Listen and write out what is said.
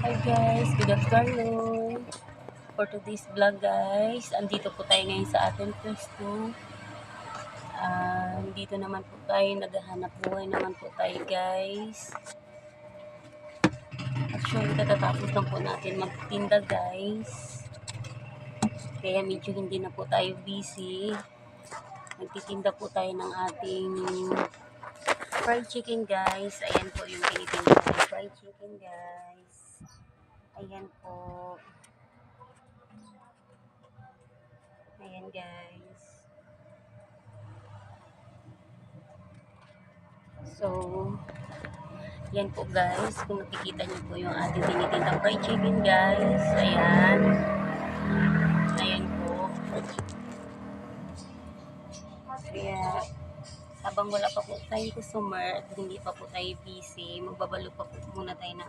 Hi guys, good afternoon. For today's vlog guys, andito po tayo ngayon sa ating pwesto. Dito naman po tayo, naghahanap buhay naman po tayo guys. Actually, katatapos lang po natin magtinda guys. Kaya medyo hindi na po tayo busy. Nagtitinda po tayo ng ating fried chicken guys. Ayan po yung tinitinda ng fried chicken guys. Ayan po. Ayan guys. So, yan po guys. Kung nakikita niyo po yung ating tinitindang fried chicken guys. Ayan. Ayan po. Kaya, habang wala pa po tayong customer at hindi pa po tayo busy, magbabalo pa po muna tayo ng